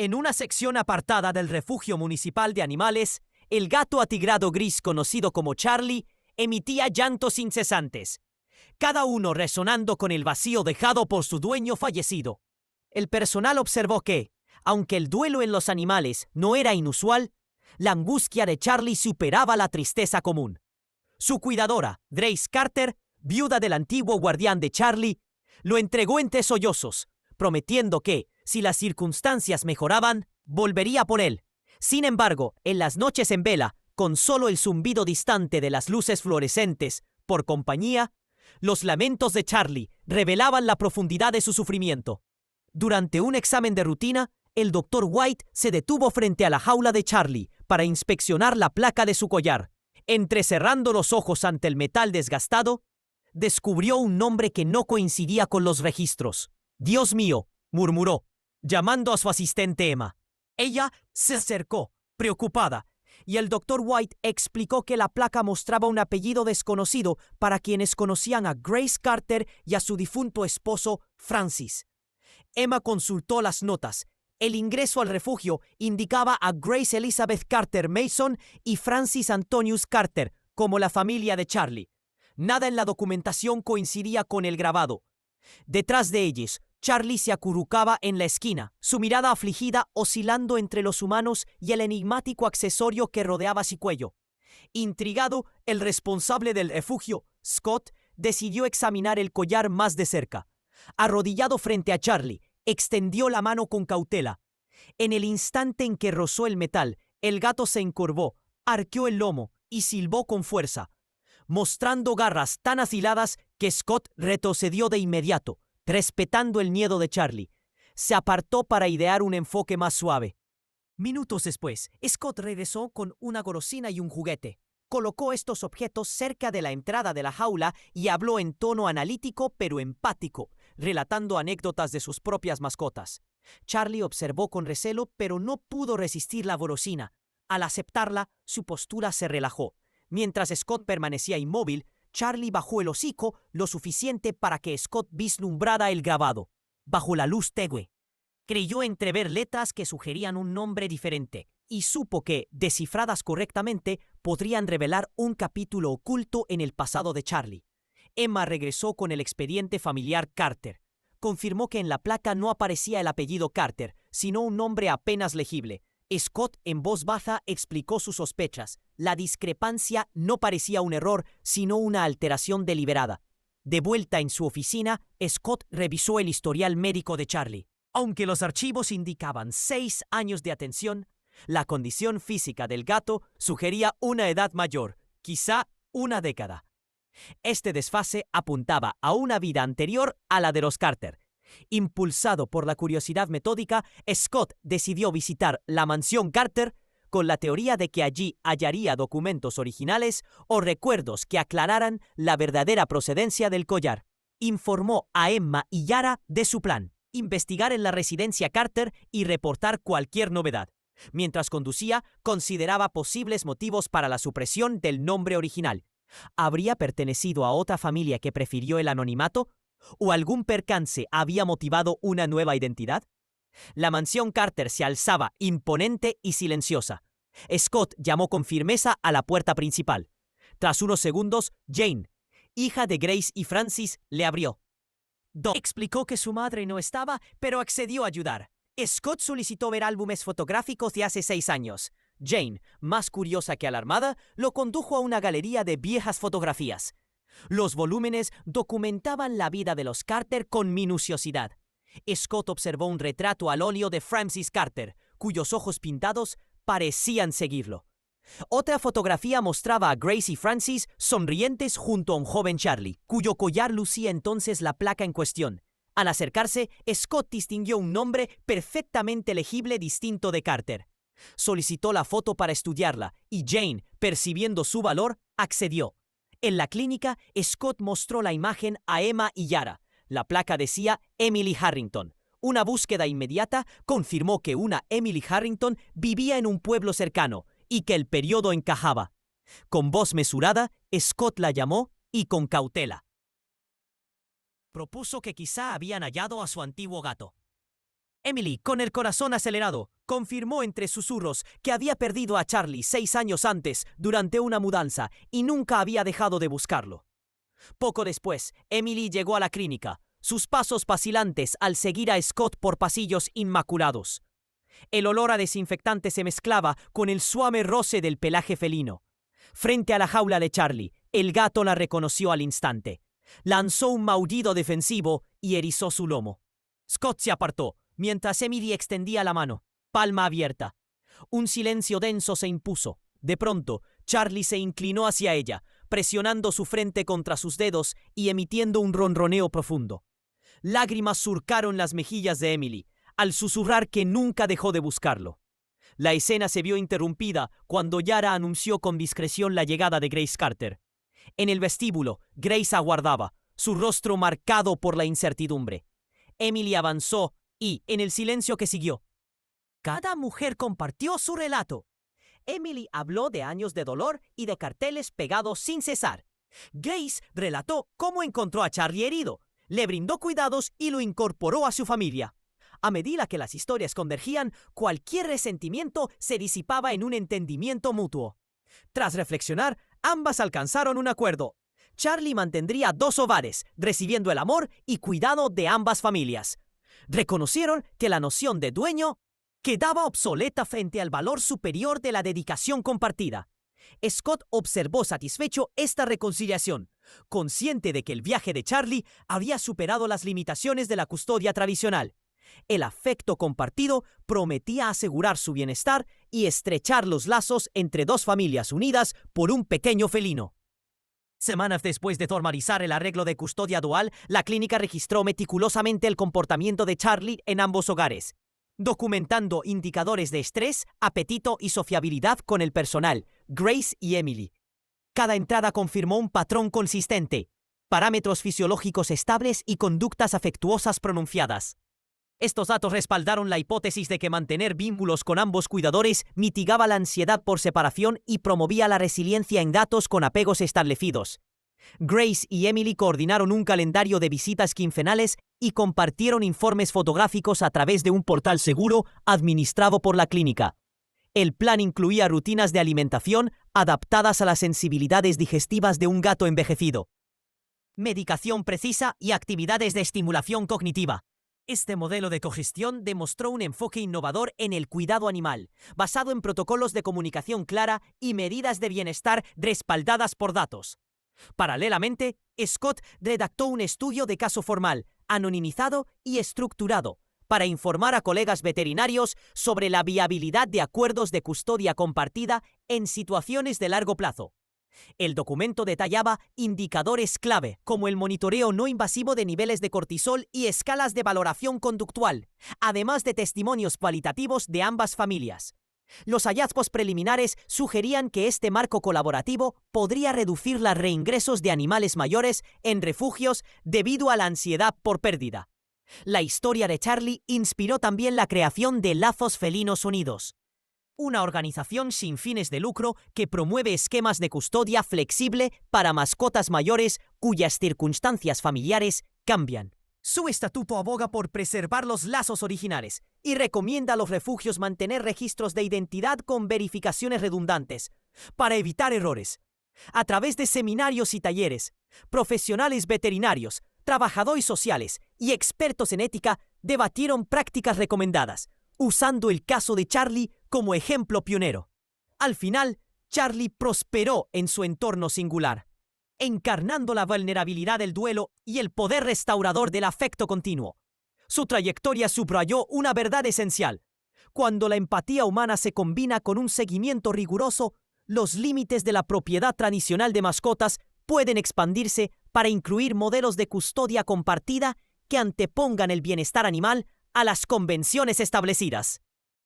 En una sección apartada del refugio municipal de animales, el gato atigrado gris conocido como Charlie emitía llantos incesantes, cada uno resonando con el vacío dejado por su dueño fallecido. El personal observó que, aunque el duelo en los animales no era inusual, la angustia de Charlie superaba la tristeza común. Su cuidadora, Grace Carter, viuda del antiguo guardián de Charlie, lo entregó entre sollozos, prometiendo que, si las circunstancias mejoraban, volvería por él. Sin embargo, en las noches en vela, con solo el zumbido distante de las luces fluorescentes por compañía, los lamentos de Charlie revelaban la profundidad de su sufrimiento. Durante un examen de rutina, el Dr. White se detuvo frente a la jaula de Charlie para inspeccionar la placa de su collar. Entrecerrando los ojos ante el metal desgastado, descubrió un nombre que no coincidía con los registros. «Dios mío», murmuró, llamando a su asistente Emma. Ella se acercó, preocupada, y el Dr. White explicó que la placa mostraba un apellido desconocido para quienes conocían a Grace Carter y a su difunto esposo, Francis. Emma consultó las notas. El ingreso al refugio indicaba a Grace Elizabeth Carter Mason y Francis Antonius Carter como la familia de Charlie. Nada en la documentación coincidía con el grabado. Detrás de ellos, Charlie se acurrucaba en la esquina, su mirada afligida oscilando entre los humanos y el enigmático accesorio que rodeaba su cuello. Intrigado, el responsable del refugio, Scott, decidió examinar el collar más de cerca. Arrodillado frente a Charlie, extendió la mano con cautela. En el instante en que rozó el metal, el gato se encorvó, arqueó el lomo y silbó con fuerza, mostrando garras tan afiladas que Scott retrocedió de inmediato, respetando el miedo de Charlie. Se apartó para idear un enfoque más suave. Minutos después, Scott regresó con una golosina y un juguete. Colocó estos objetos cerca de la entrada de la jaula y habló en tono analítico pero empático, relatando anécdotas de sus propias mascotas. Charlie observó con recelo, pero no pudo resistir la golosina. Al aceptarla, su postura se relajó. Mientras Scott permanecía inmóvil, Charlie bajó el hocico lo suficiente para que Scott vislumbrara el grabado. Bajo la luz tenue, creyó entrever letras que sugerían un nombre diferente y supo que, descifradas correctamente, podrían revelar un capítulo oculto en el pasado de Charlie. Emma regresó con el expediente familiar Carter. Confirmó que en la placa no aparecía el apellido Carter, sino un nombre apenas legible. Scott, en voz baja, explicó sus sospechas. La discrepancia no parecía un error, sino una alteración deliberada. De vuelta en su oficina, Scott revisó el historial médico de Charlie. Aunque los archivos indicaban 6 años de atención, la condición física del gato sugería una edad mayor, quizá una década. Este desfase apuntaba a una vida anterior a la de los Carter. Impulsado por la curiosidad metódica, Scott decidió visitar la mansión Carter con la teoría de que allí hallaría documentos originales o recuerdos que aclararan la verdadera procedencia del collar. Informó a Emma y Yara de su plan: investigar en la residencia Carter y reportar cualquier novedad. Mientras conducía, consideraba posibles motivos para la supresión del nombre original. ¿Habría pertenecido a otra familia que prefirió el anonimato? ¿O algún percance había motivado una nueva identidad? La mansión Carter se alzaba imponente y silenciosa. Scott llamó con firmeza a la puerta principal. Tras unos segundos, Jane, hija de Grace y Francis, le abrió. Explicó que su madre no estaba, pero accedió a ayudar. Scott solicitó ver álbumes fotográficos de hace 6 años. Jane, más curiosa que alarmada, lo condujo a una galería de viejas fotografías. Los volúmenes documentaban la vida de los Carter con minuciosidad. Scott observó un retrato al óleo de Francis Carter, cuyos ojos pintados parecían seguirlo. Otra fotografía mostraba a Grace y Francis sonrientes junto a un joven Charlie, cuyo collar lucía entonces la placa en cuestión. Al acercarse, Scott distinguió un nombre perfectamente legible distinto de Carter. Solicitó la foto para estudiarla y Jane, percibiendo su valor, accedió. En la clínica, Scott mostró la imagen a Emma y Yara. La placa decía Emily Harrington. Una búsqueda inmediata confirmó que una Emily Harrington vivía en un pueblo cercano y que el periodo encajaba. Con voz mesurada, Scott la llamó y con cautela propuso que quizá habían hallado a su antiguo gato. Emily, con el corazón acelerado, confirmó entre susurros que había perdido a Charlie 6 años antes durante una mudanza y nunca había dejado de buscarlo. Poco después, Emily llegó a la clínica, sus pasos vacilantes al seguir a Scott por pasillos inmaculados. El olor a desinfectante se mezclaba con el suave roce del pelaje felino. Frente a la jaula de Charlie, el gato la reconoció al instante. Lanzó un maullido defensivo y erizó su lomo. Scott se apartó, mientras Emily extendía la mano, palma abierta. Un silencio denso se impuso. De pronto, Charlie se inclinó hacia ella, presionando su frente contra sus dedos y emitiendo un ronroneo profundo. Lágrimas surcaron las mejillas de Emily, al susurrar que nunca dejó de buscarlo. La escena se vio interrumpida cuando Yara anunció con discreción la llegada de Grace Carter. En el vestíbulo, Grace aguardaba, su rostro marcado por la incertidumbre. Emily avanzó y, en el silencio que siguió, cada mujer compartió su relato. Emily habló de años de dolor y de carteles pegados sin cesar. Grace relató cómo encontró a Charlie herido, le brindó cuidados y lo incorporó a su familia. A medida que las historias convergían, cualquier resentimiento se disipaba en un entendimiento mutuo. Tras reflexionar, ambas alcanzaron un acuerdo. Charlie mantendría 2 hogares, recibiendo el amor y cuidado de ambas familias. Reconocieron que la noción de dueño quedaba obsoleta frente al valor superior de la dedicación compartida. Scott observó satisfecho esta reconciliación, consciente de que el viaje de Charlie había superado las limitaciones de la custodia tradicional. El afecto compartido prometía asegurar su bienestar y estrechar los lazos entre 2 familias unidas por un pequeño felino. Semanas después de formalizar el arreglo de custodia dual, la clínica registró meticulosamente el comportamiento de Charlie en ambos hogares, documentando indicadores de estrés, apetito y sociabilidad con el personal, Grace y Emily. Cada entrada confirmó un patrón consistente, parámetros fisiológicos estables y conductas afectuosas pronunciadas. Estos datos respaldaron la hipótesis de que mantener vínculos con ambos cuidadores mitigaba la ansiedad por separación y promovía la resiliencia en gatos con apegos establecidos. Grace y Emily coordinaron un calendario de visitas quincenales y compartieron informes fotográficos a través de un portal seguro administrado por la clínica. El plan incluía rutinas de alimentación adaptadas a las sensibilidades digestivas de un gato envejecido, medicación precisa y actividades de estimulación cognitiva. Este modelo de cogestión demostró un enfoque innovador en el cuidado animal, basado en protocolos de comunicación clara y medidas de bienestar respaldadas por datos. Paralelamente, Scott redactó un estudio de caso formal, anonimizado y estructurado, para informar a colegas veterinarios sobre la viabilidad de acuerdos de custodia compartida en situaciones de largo plazo. El documento detallaba indicadores clave, como el monitoreo no invasivo de niveles de cortisol y escalas de valoración conductual, además de testimonios cualitativos de ambas familias. Los hallazgos preliminares sugerían que este marco colaborativo podría reducir los reingresos de animales mayores en refugios debido a la ansiedad por pérdida. La historia de Charlie inspiró también la creación de Lazos Felinos Unidos, una organización sin fines de lucro que promueve esquemas de custodia flexible para mascotas mayores cuyas circunstancias familiares cambian. Su estatuto aboga por preservar los lazos originales y recomienda a los refugios mantener registros de identidad con verificaciones redundantes para evitar errores. A través de seminarios y talleres, profesionales veterinarios, trabajadores sociales y expertos en ética debatieron prácticas recomendadas, usando el caso de Charlie como ejemplo pionero. Al final, Charlie prosperó en su entorno singular, encarnando la vulnerabilidad del duelo y el poder restaurador del afecto continuo. Su trayectoria subrayó una verdad esencial. Cuando la empatía humana se combina con un seguimiento riguroso, los límites de la propiedad tradicional de mascotas pueden expandirse para incluir modelos de custodia compartida que antepongan el bienestar animal a las convenciones establecidas.